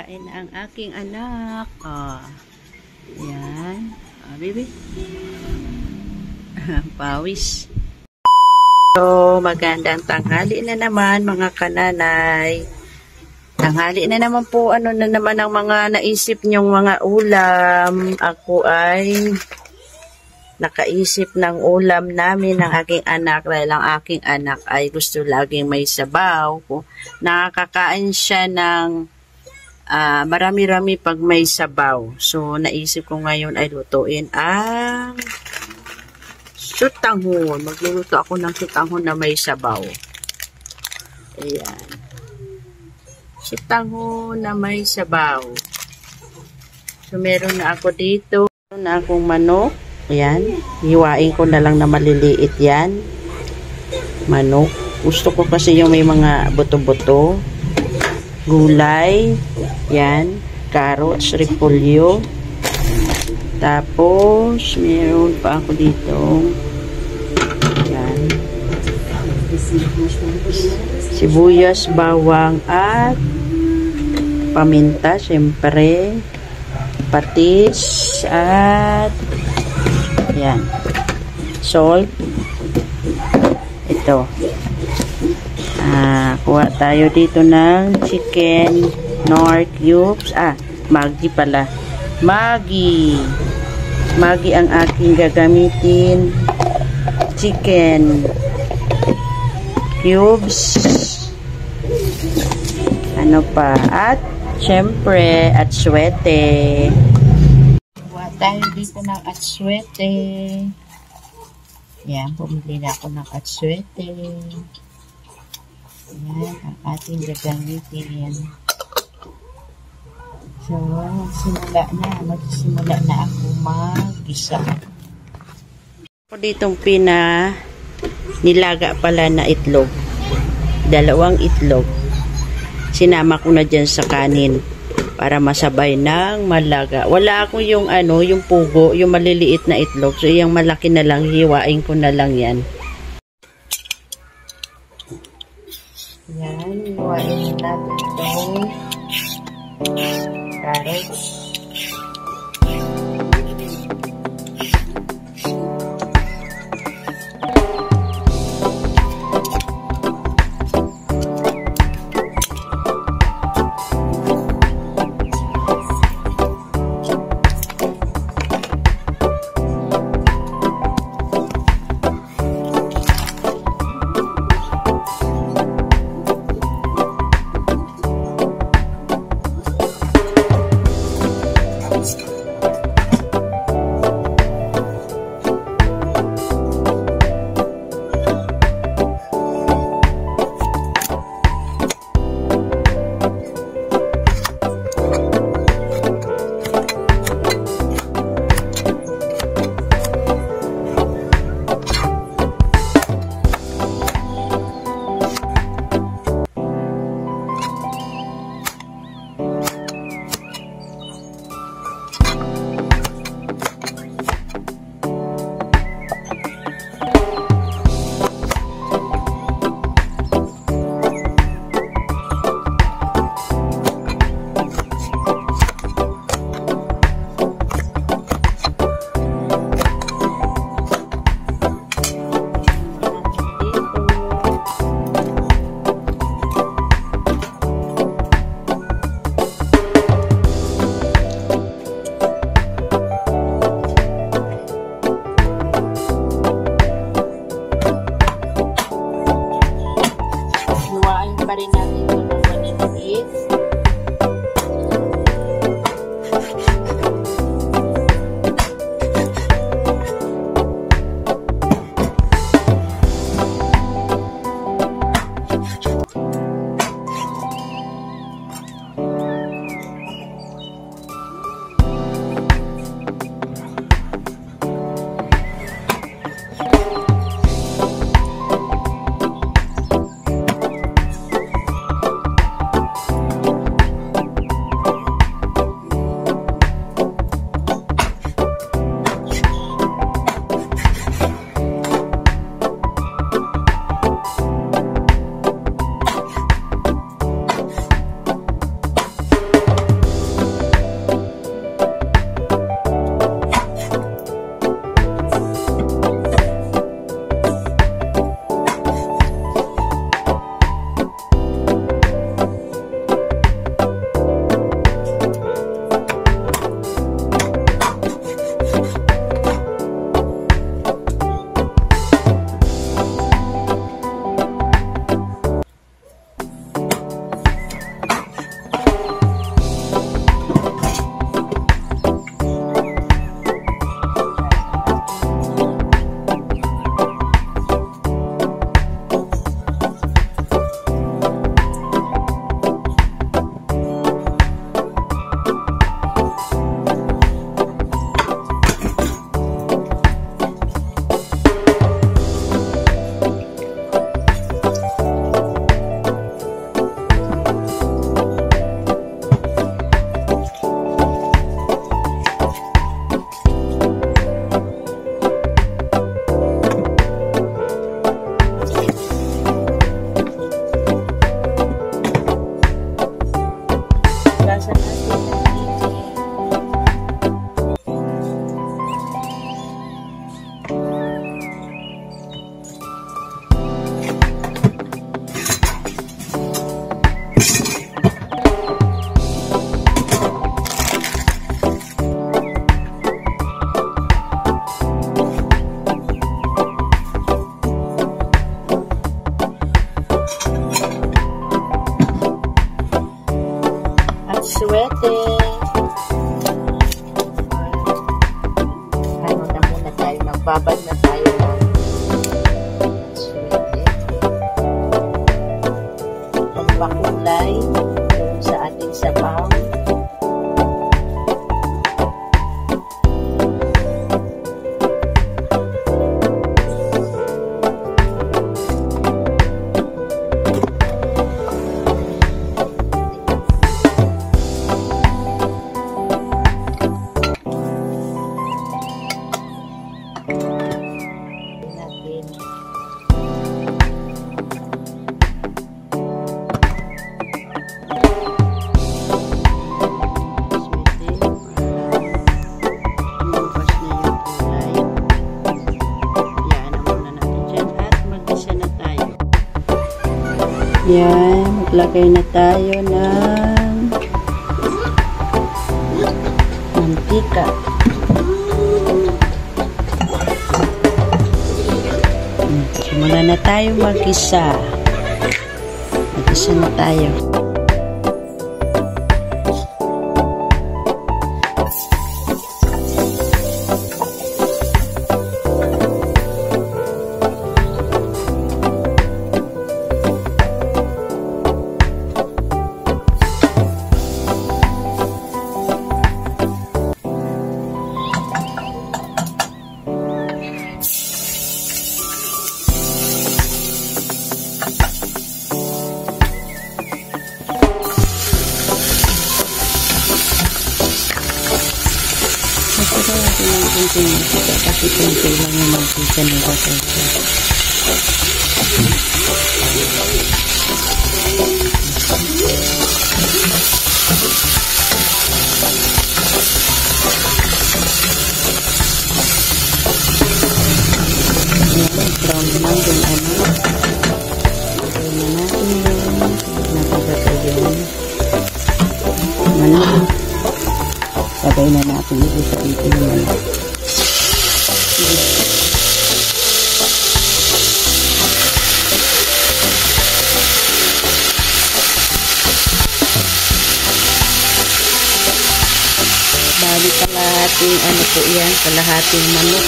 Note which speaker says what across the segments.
Speaker 1: Kain ang aking anak. Yan. Baby. Pawis. So, magandang tanghali na naman mga kananay. Tanghali na naman po, ano na naman ang mga naisip nyong mga ulam. Ako ay nakaisip ng ulam namin ng aking anak dahil ang aking anak ay gusto laging may sabaw. Nakakain siya ng marami-rami pag may sabaw. So, naisip ko ngayon ay lutuin ang sutanghon. Magluluto ako ng sutanghon na may sabaw. Ayan. Sutanghon na may sabaw. So, meron na ako dito. Meron na akong manok. Ayan. Hiwain ko na lang na maliliit yan. Manok. Gusto ko kasi yung may mga buto-buto. Gulay. Yan. Carrots, repolyo. Tapos, meron pa ako dito. Yan. Sibuyas, bawang, at paminta, syempre. Patis, at yan. Salt. Ito. Kuha tayo dito ng chicken nor cubes. Maggi pala. Maggi ang aking gagamitin. Chicken cubes. Ano pa? At syempre, atswete. Kuha tayo dito ng atswete. Yan, bumili na ako ng atswete. Yan, ang ating gagamitin. So, magsimula na ako mag-gisa. Ako ditong nilaga pala na itlog. 2 itlog. Sinama ko na dyan sa kanin para masabay ng malaga. Wala akong yung yung pugo, yung maliliit na itlog. So, yung malaki na lang, hiwain ko na lang yan. Yan, hiwain natin itong carrots. Ano na muna tayo, nagbabad na tayo ng swerte. Pagpakulay doon sa ating sabaw. Yan, maglagay na tayo ng mantika. Simula na tayo mag-isa. Mag-isa na tayo. Masarap natin ang kunting mantika kasi kunti lang yung mantika nila kasi. Brown lang yung ano. Lagyan na natin yun. Nagagata yun. Manok. Sabay na natin isa dito naman. Bali kalahating ano po yan, kalahating manok.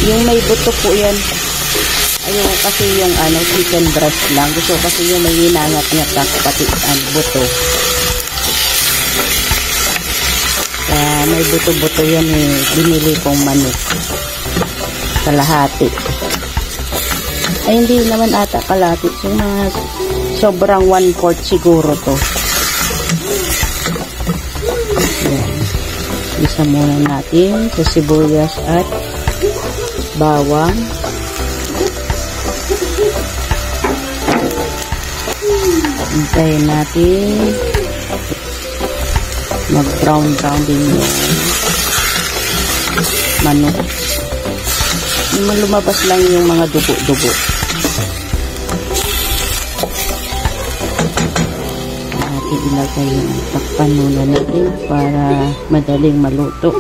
Speaker 1: Yung may buto po yan. Ayun kasi yung ano, chicken breast lang. Gusto kasi yung may hinangat-ngat pati buto. May buto-buto yan eh. Binili kong manok. Kalahati. Ay hindi naman ata kalahati. So, mga sobrang 1/4 siguro to. Ayan. Isa muna natin sa sibuyas at bawang. Hintayin natin mag-brown din yung manok. Lumabas lang yung mga dugo-dugo. Natin ilagay yung takpan muna natin para madaling maluto.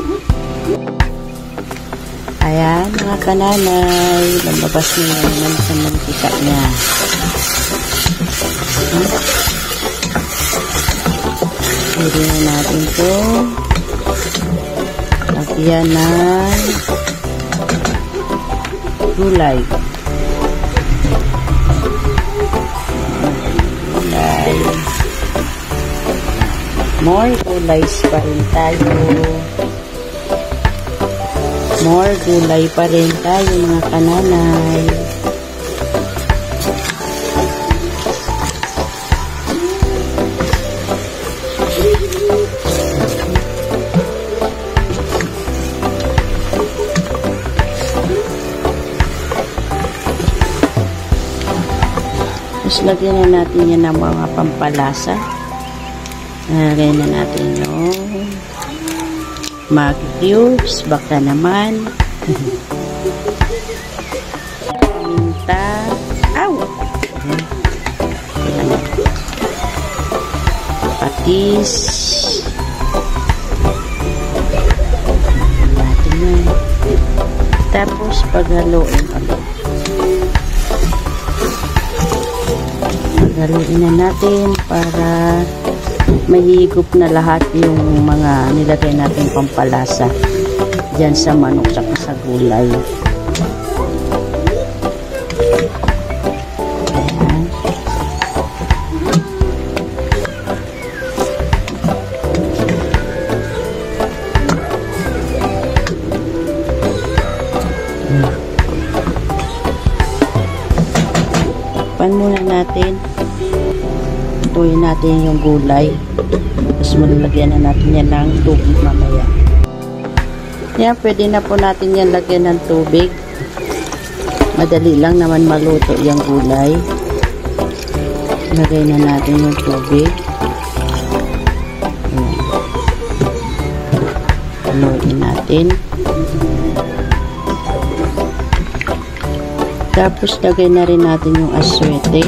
Speaker 1: Ayan mga kananay, lumabas na naman sa mantika niya. Pwede na natin ito lagyan ng gulay. More gulays pa rin tayo. More gulay pa rin tayo mga kananay. Tapos lagyan na natin yan ng mga pampalasa. Lagyan na natin yung Maggi cubes, baka naman. Paminta. Aw! Patis. Natin yan. Tapos paghaluin ulit. Haluin na natin para mahigop na lahat yung mga nilagay natin pampalasa dyan sa manok saka sa gulay. Pan muna natin. Tuyin natin yung gulay. Tapos malalagyan na natin yan ng tubig mamaya. Yan, pwede na po natin yan lagyan ng tubig. Madali lang naman maluto yung gulay. Lagay na natin yung tubig. Haluin natin. Tapos lagay na rin natin yung aswete.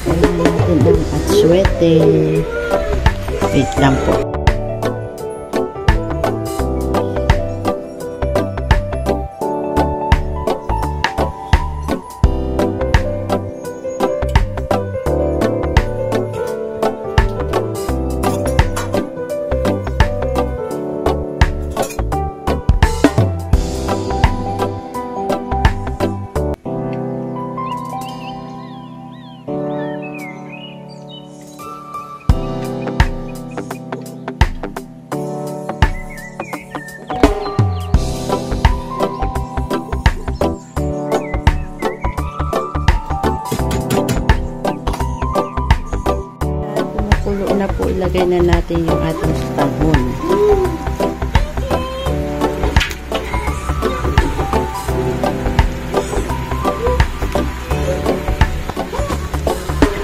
Speaker 1: Lagay na natin ang aswete. Wait lang po. Na po, ilagay na natin yung ating stabon.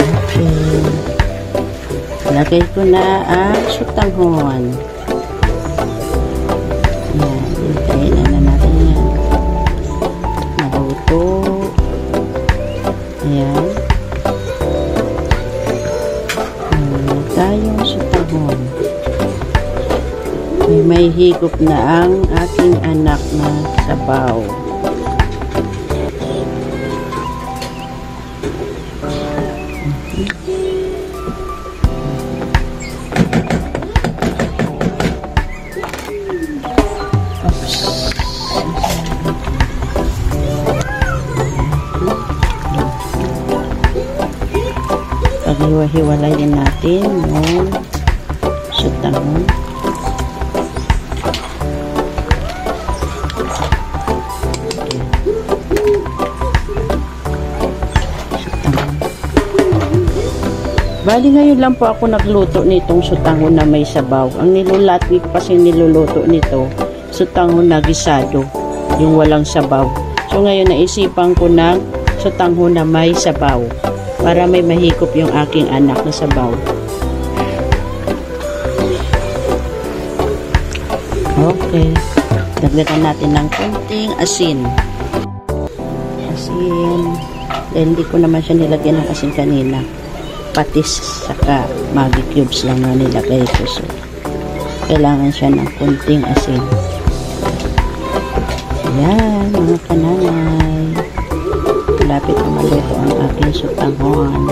Speaker 1: Okay. Lagay ko na ang sutanghon. Yan, ilagay na natin yan. Maluto. Ayan. Tayong sutahon. May higop na ang aking anak na sabaw. Paghiwa-hiwalayin natin yung sutahon. Bali ngayon lang po ako nagluto nitong sutahon na may sabaw. Ang nilulatwi ko kasi niluluto nito, sutahon na gisado, yung walang sabaw. So ngayon naisipan ko ng sutahon na may sabaw para may mahigop yung aking anak na sabaw. Okay. Dagdagan natin ng konting asin. Asin. Dahil hindi ko naman siya nilagyan ng asin kanina. Patis saka Maggi cubes lang na nilagay ko. So, kailangan siya ng konting asin. Ayan, mga kananay. Malapit na maluto ang aking sutahon.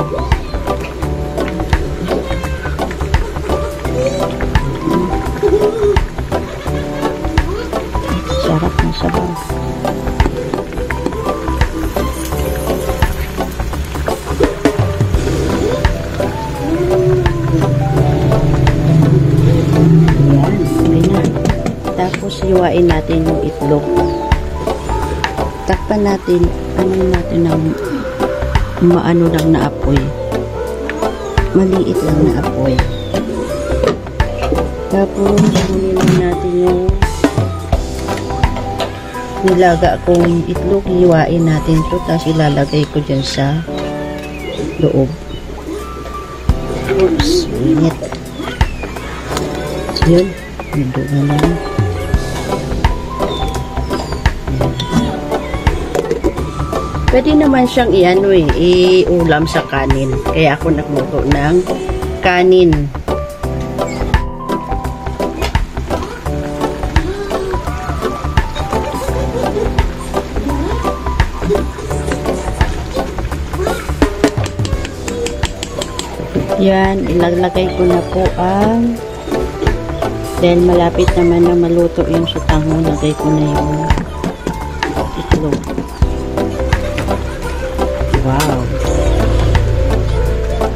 Speaker 1: Sarap ng sabaw. Ayan, okay na. Tapos hiwain natin yung itlog. Takpan natin, ano natin ng maano lang na apoy. Maliit lang na apoy. Tapos, hunin natin yung nilaga kong itlog. Hiwain natin ito. Tapos, ilalagay ko dyan sa loob. Oops, init. Yun, naduga na lang. Pwede naman siyang iulam sa kanin. Kaya ako nagluto ng kanin. Yan, ilalagay ko na po ang dahil malapit naman na maluto yung sutanghon, lagay ko na yung itlog. Wow.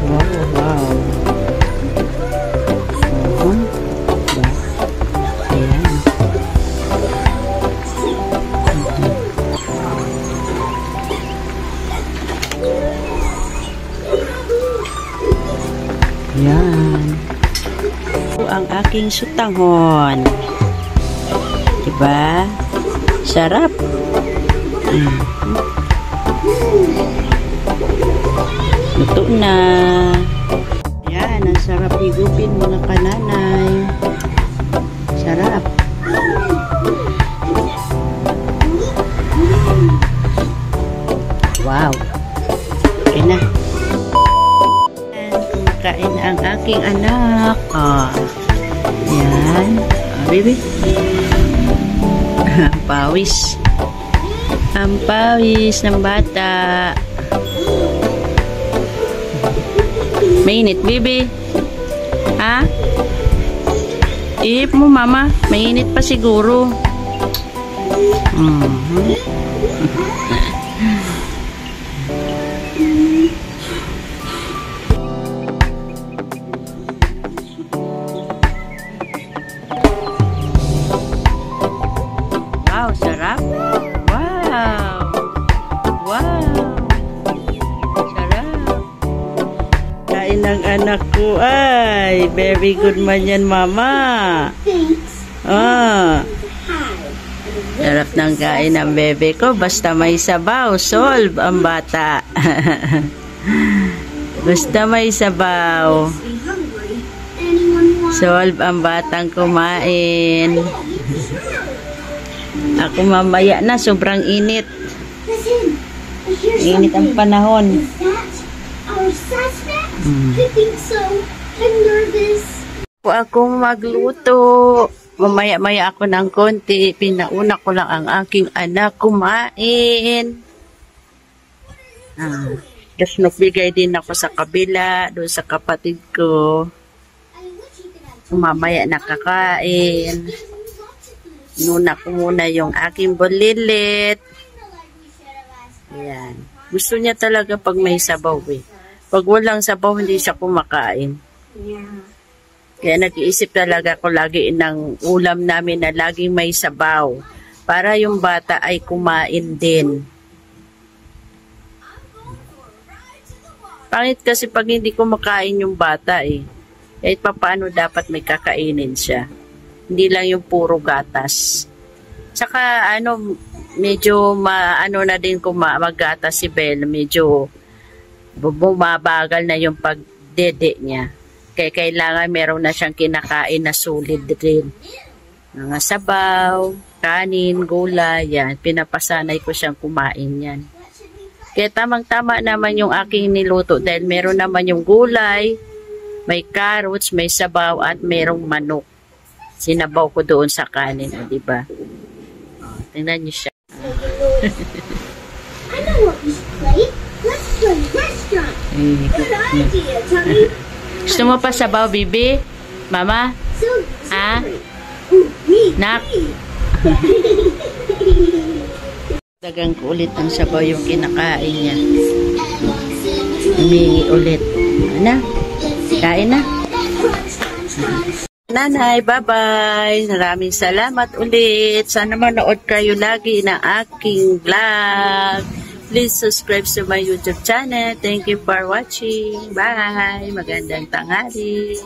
Speaker 1: Wow, wow. Ayan. Yan. Ito ang aking sutanghon. Diba? Sarap. Luto na. Yan. Ang sarap higupin mga kananay. Sarap. Wow. Okay na. Kain ang aking anak. Yan. Baby. Ang pawis. Ang pawis ng bata. Mainit, baby. Ha? Iip mo, mama. Mainit pa siguro. Wow, sarap. Wow. Wow. Sarap. Kain ng anak ko. Ay, very good man yan, mama. Sarap ng kain ng bebe ko. Basta may sabaw. Solve ang bata. Basta may sabaw. Solve ang batang kumain. Ako mamaya na, sobrang init. Init ang panahon. Akong magluto. Mamaya-maya ako ng konti. Pinauna ko lang ang aking anak kumain. Tapos nagbigay din ako sa kabila, doon sa kapatid ko. Mamaya nakakain. Nuna ko muna yung aking bulilit. Ayan. Gusto niya talaga pag may sabaw eh. Pag walang sabaw, hindi siya kumakain. Kaya nag-iisip talaga ko lagi ng ulam namin na laging may sabaw. Para yung bata ay kumain din. Pangit kasi pag hindi kumakain yung bata eh. Kahit paano dapat may kakainin siya. Hindi lang yung puro gatas. Tsaka medyo na din kung mag-gatas si Belle, medyo bumabagal na yung pagdede niya. Kaya kailangan meron na siyang kinakain na solid din. Mga sabaw, kanin, gulay, yan. Pinapasanay ko siyang kumain yan. Kaya tamang-tama naman yung aking niluto dahil meron naman yung gulay, may carrots, may sabaw at merong manok. Sinabaw ko doon sa kanin, di ba? Tingnan niyo siya.
Speaker 2: I know what we should play. Let's play restaurant. Good idea, Tommy.
Speaker 1: Gusto mo pa sabaw, bibi? Mama? Nak? Dagang ko ulit ang sabaw yung kinakain niya. Humingi ulit. Ano? Kain na? Nanay, bye-bye. Maraming salamat ulit. Sana manood kayo lagi ng aking vlog. Please subscribe to my YouTube channel. Thank you for watching. Bye. Magandang tanghali.